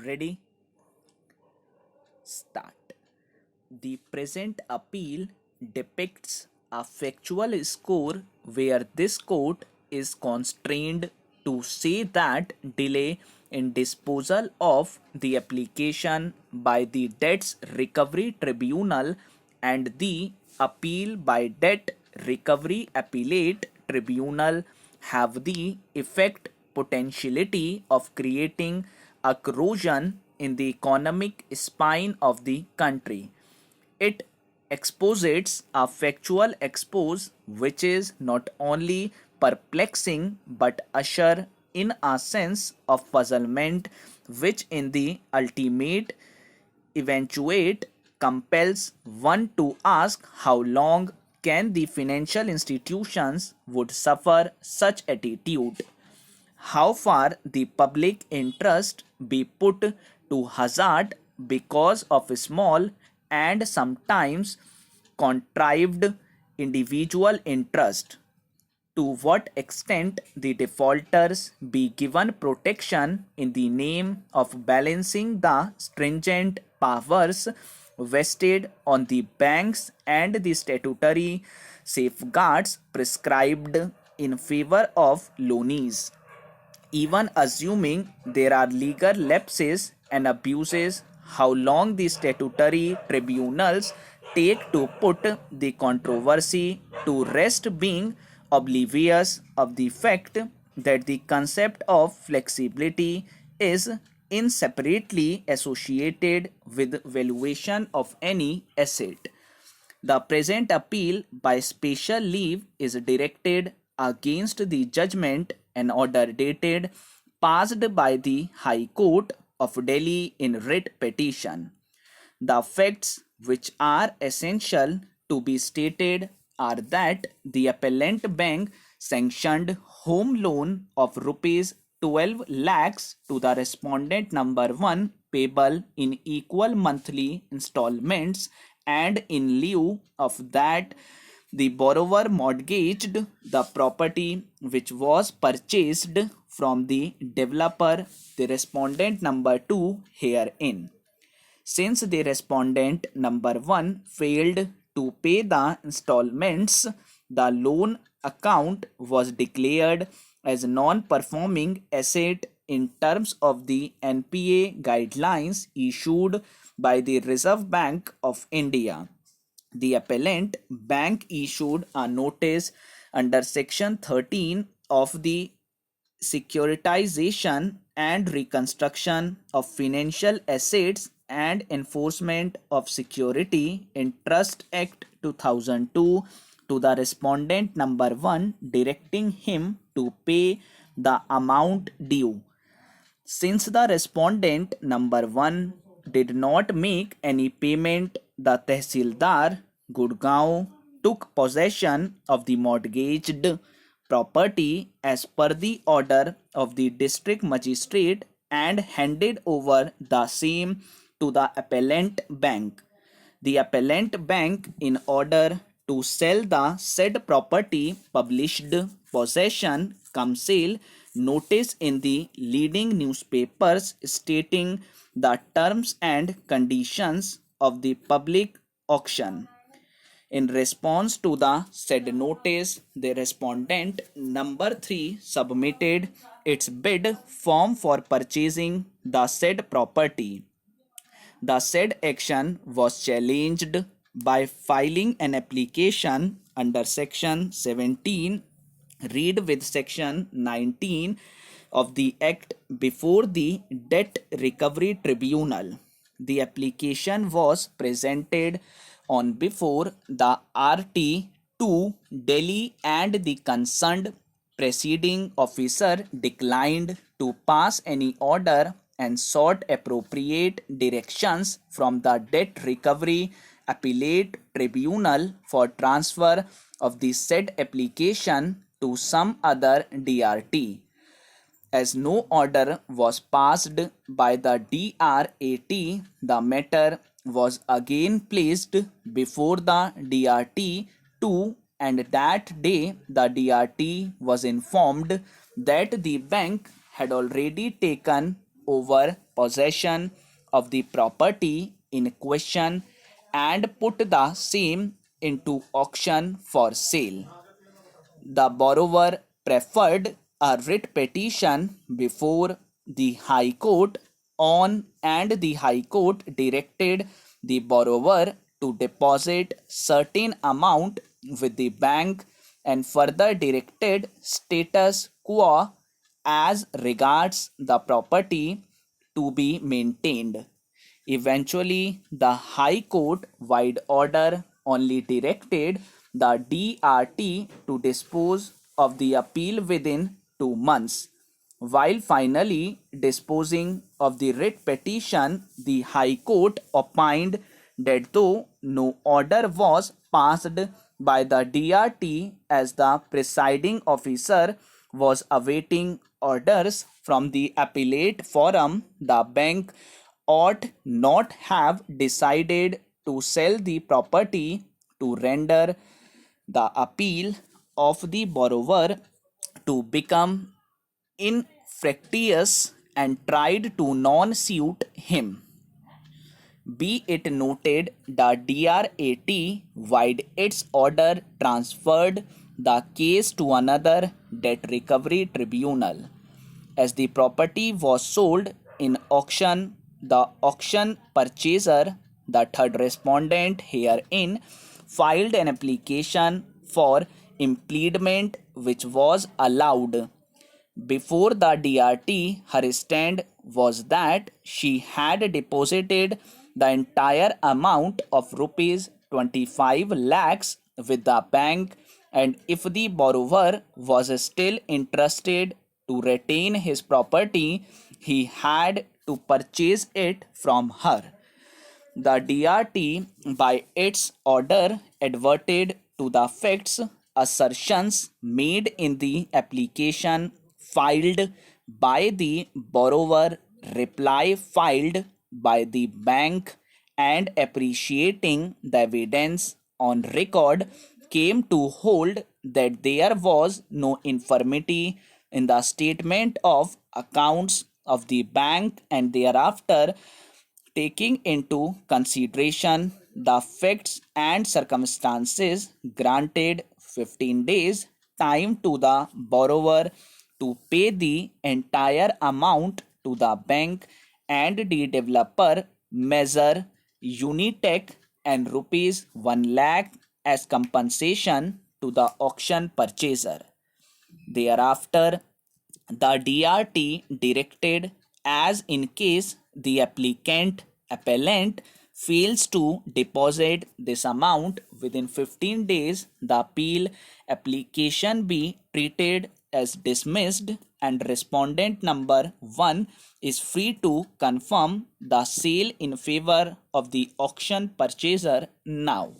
Ready? Start. The present appeal depicts a factual score where this court is constrained to say that delay in disposal of the application by the Debts Recovery Tribunal and the appeal by Debt Recovery Appellate Tribunal have the effect potentiality of creating a corrosion in the economic spine of the country. It exposits a factual expose which is not only perplexing but usher in a sense of puzzlement which in the ultimate eventuate compels one to ask how long can the financial institutions would suffer such attitude, how far the public interest be put to hazard because of small and sometimes contrived individual interest, to what extent the defaulters be given protection in the name of balancing the stringent powers vested on the banks and the statutory safeguards prescribed in favor of loanees. Even assuming there are legal lapses and abuses, how long the statutory tribunals take to put the controversy to rest, being oblivious of the fact that the concept of flexibility is inseparably associated with valuation of any asset. The present appeal by special leave is directed against the judgment and order dated passed by the High Court of Delhi in writ petition. The facts which are essential to be stated are that the appellant bank sanctioned home loan of rupees 12 lakhs to the respondent number 1 payable in equal monthly installments, and in lieu of that the borrower mortgaged the property which was purchased from the developer, the respondent number 2 herein. Since the respondent number 1 failed to pay the installments, the loan account was declared as non-performing asset in terms of the NPA guidelines issued by the Reserve Bank of India. The appellant bank issued a notice under section 13 of the Securitization and Reconstruction of Financial Assets and Enforcement of Security in Trust Act 2002 to the respondent number 1, directing him to pay the amount due. Since the respondent number 1 did not make any payment, the Tehsildar Gurgaon took possession of the mortgaged property as per the order of the district magistrate and handed over the same to the appellant bank. The appellant bank, in order to sell the said property, published possession cum sale notice in the leading newspapers stating the terms and conditions of the public auction. In response to the said notice, the respondent number 3 submitted its bid form for purchasing the said property. The said action was challenged by filing an application under section 17 read with section 19 of the act before the Debt Recovery Tribunal. The application was presented on before the RT2 Delhi, and the concerned presiding officer declined to pass any order and sought appropriate directions from the Debt Recovery Appellate Tribunal for transfer of the said application to some other DRT. As no order was passed by the DRAT, the matter was again placed before the DRT 2, and that day the DRT was informed that the bank had already taken over possession of the property in question and put the same into auction for sale. The borrower preferred a writ petition before the High Court on, and the High Court directed the borrower to deposit certain amount with the bank and further directed status quo as regards the property to be maintained. Eventually, the High Court wide order only directed the DRT to dispose of the appeal within 2 months. While finally disposing of the writ petition, the High Court opined that though no order was passed by the DRT, as the presiding officer was awaiting orders from the appellate forum, the bank ought not have decided to sell the property to render the appeal of the borrower to become infructuous and tried to non-suit him. Be it noted, the DRAT, wide its order, transferred the case to another debt recovery tribunal. As the property was sold in auction, the auction purchaser, the third respondent herein, filed an application for impediment which was allowed. Before the DRT, her stand was that she had deposited the entire amount of rupees 25 lakhs with the bank, and if the borrower was still interested to retain his property, he had to purchase it from her. The DRT, by its order, adverted to the facts, assertions made in the application filed by the borrower, reply filed by the bank, and appreciating the evidence on record, came to hold that there was no infirmity in the statement of accounts of the bank, and thereafter, taking into consideration the facts and circumstances, granted 15 days time to the borrower to pay the entire amount to the bank and the developer measure Unitech and rupees 1 lakh as compensation to the auction purchaser. Thereafter, the DRT directed, as in case the appellant fails to deposit this amount within 15 days, the appeal application be treated as dismissed, and respondent number 1 is free to confirm the sale in favor of the auction purchaser now.